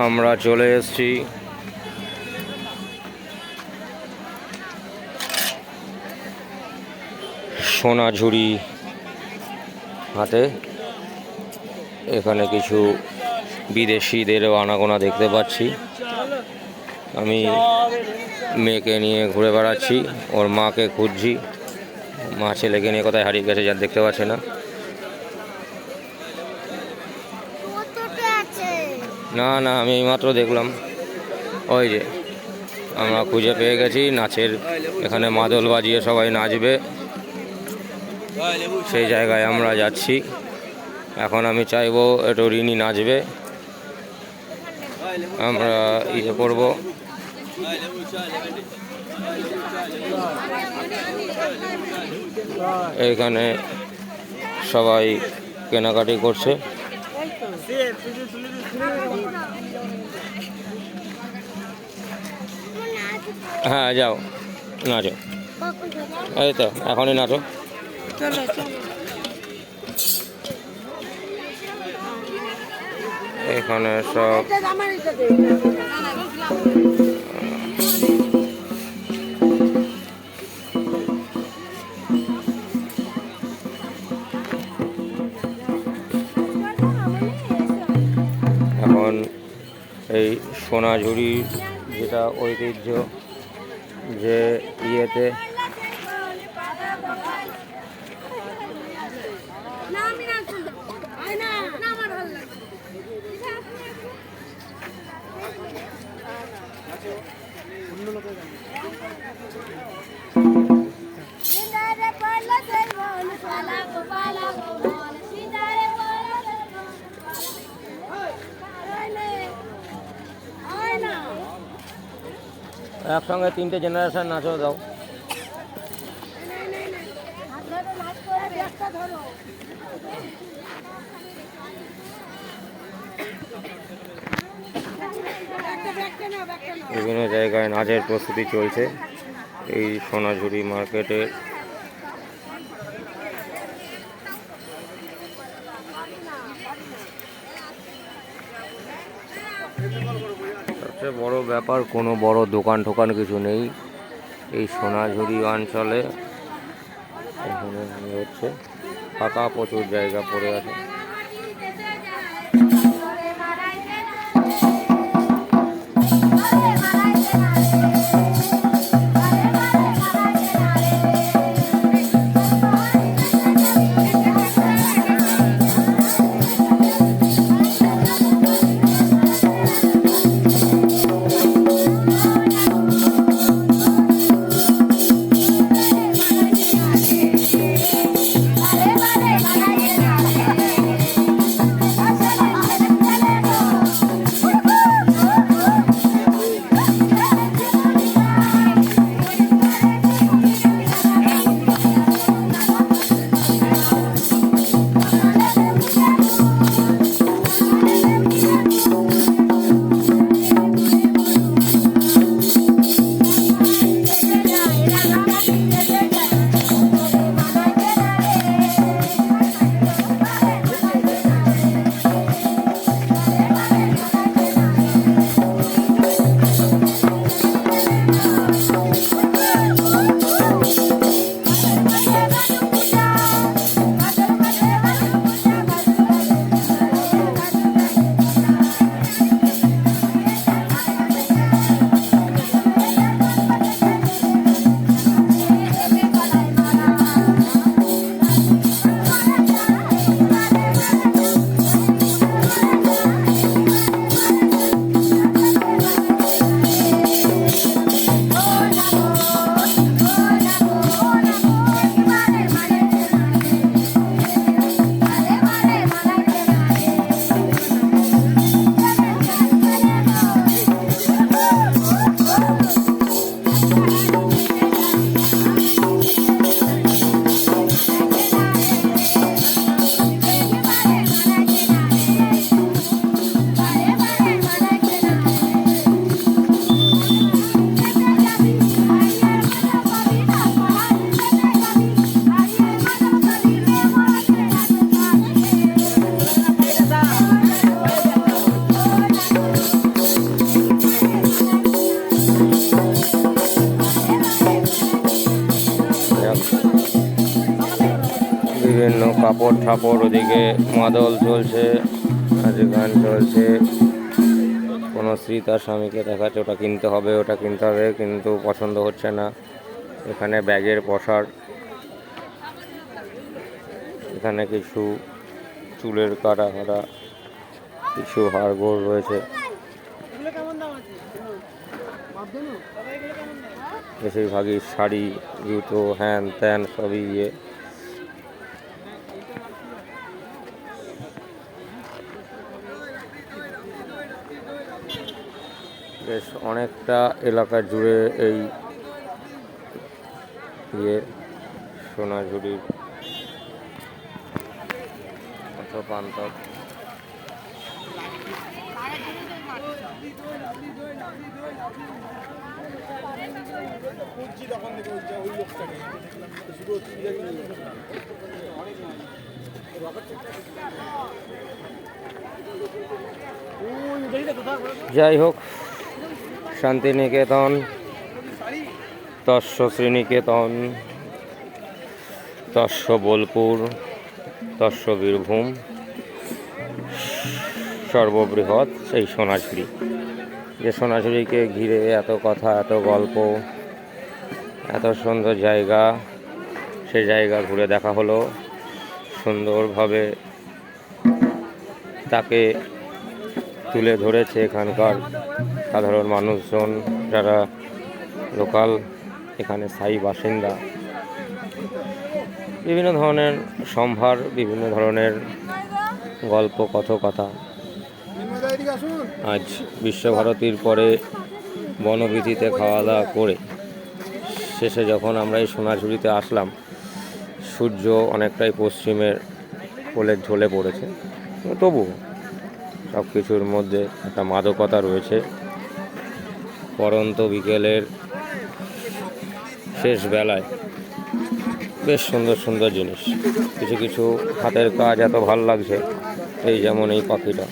আমরা চলে এসেছি সোনাঝুরি হাটে। এখানে কিছু বিদেশিদেরও আনাগোনা দেখতে পাচ্ছি। আমি মেয়েকে নিয়ে ঘুরে বেড়াচ্ছি, ওর মাকে খুঁজছি। মা ছেলেকে নিয়ে কোথায় হারিয়ে গেছে যা দেখতে পাচ্ছে না। না না, আমি এইমাত্র দেখলাম, ওই যে আমরা খুঁজে পেয়ে গেছি। নাচের এখানে মাদল বাজিয়ে সবাই নাচবে, সেই জায়গায় আমরা যাচ্ছি। এখন আমি চাইবো একটু রিনি নাচবে, আমরা করব। এইখানে সবাই কেনাকাটি করছে। হ্যাঁ যাও, নাচো, এই তো এখনই নাচো। এখানে সব এখন এই সোনাঝুরির যেটা ঐতিহ্য, যে ইয়েতে একসঙ্গে 3টে জেনারেশন নাচো দাও। বিভিন্ন জায়গায় নাচের প্রস্তুতি চলছে এই সোনাঝুরি মার্কেটে। সবচেয়ে বড় ব্যাপার, কোনো বড় দোকান টোকান কিছু নেই এই সোনাঝুরি অঞ্চলে। এখানে হচ্ছে ফাঁকা, প্রচুর জায়গা পড়ে আছে। কাপড় ঠাপড়, ওদিকে মাদল চলছে, নাচ গান চলছে। কোনো স্ত্রী তার স্বামীকে দেখাচ্ছে ওটা কিনতে হবে, ওটা কিনতে হবে, কিন্তু পছন্দ হচ্ছে না। এখানে ব্যাগের পসার, এখানে কিছু চুলের কাটা কাটা কিছু হাড়গোড় রয়েছে। বেশিরভাগই শাড়ি, জুতো, হ্যান ত্যান সবই ইয়ে। বেশ অনেকটা এলাকা জুড়ে এই ইয়ে সোনাঝুরির প্রান্তর। যাই হোক, শান্তিনিকেতন, তস্য শ্রীনিকেতন, তস্য বোলপুর, তস্য বীরভূম, সর্ববৃহৎ সেই সোনাঝুরি। যে সোনাঝুরিকে ঘিরে এত কথা, এত গল্প, এত সুন্দর জায়গা, সেই জায়গা ঘুরে দেখা হলো। সুন্দরভাবে তাকে তুলে ধরেছে এখানকার সাধারণ মানুষজন, যারা লোকাল এখানে স্থায়ী বাসিন্দা। বিভিন্ন ধরনের সম্ভার, বিভিন্ন ধরনের গল্প, কথকথা। আজ বিশ্বভারতীর পরে বনবীথিতে খাওয়া দাওয়া করে শেষে যখন আমরা এই সোনাঝুরিতে আসলাম, সূর্য অনেকটাই পশ্চিমের কোলে ঢলে পড়েছে, তবু সব কিছুর মধ্যে একটা মাদকতা রয়েছে। পরন্ত বিকেলের শেষ বেলায় বেশ সুন্দর সুন্দর জিনিস, কিছু কিছু হাতের কাজ এত ভাল লাগছে। এই যেমন এই পাখিটা,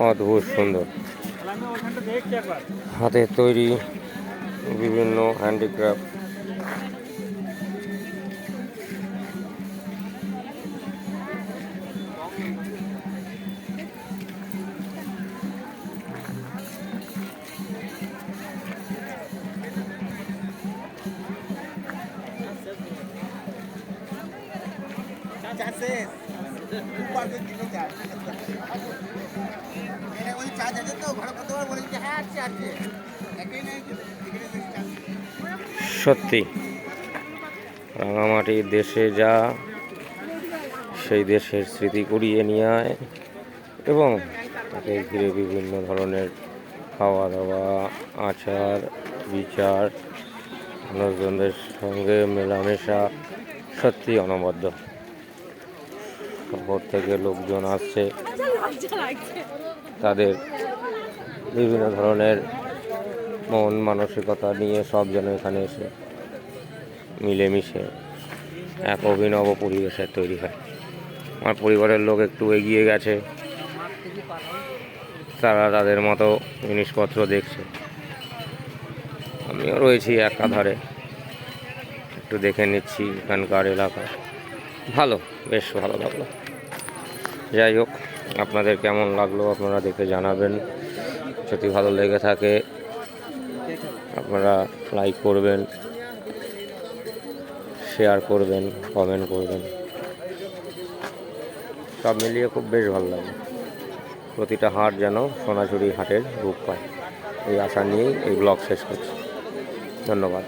অদ্ভুত সুন্দর, হাতের তৈরি বিভিন্ন হ্যান্ডিক্রাফট। সত্যি রাঙামাটির দেশে যা, সেই দেশের স্মৃতি কুড়িয়ে নিয়ে আয়, এবং তাকে ঘিরে বিভিন্ন ধরনের খাওয়া দাওয়া, আচার বিচার, মানুষজনদের সঙ্গে মেলামেশা সত্যি অনবদ্য। শহর থেকে লোকজন আসছে, তাদের বিভিন্ন ধরনের মন মানসিকতা নিয়ে সব যেন এখানে এসে মিলেমিশে এক অভিনব পরিবেশের তৈরি হয়। আমার পরিবারের লোক একটু এগিয়ে গেছে, তারা তাদের মতো জিনিসপত্র দেখছে, আমিও রয়েছি একাধারে, একটু দেখে নিচ্ছি এখানকার এলাকা। ভালো, বেশ ভালো লাগলো। যাই হোক, আপনাদের কেমন লাগলো আপনারা দেখে জানাবেন। যদি ভালো লেগে থাকে আপনারা লাইক করবেন, শেয়ার করবেন, কমেন্ট করবেন। সব মিলিয়ে খুব বেশ ভালো লাগে। প্রতিটা হাট যেন সোনাঝুরি হাটের রূপ পায়, এই আশা নিয়েই এই ব্লগ শেষ করছি। ধন্যবাদ।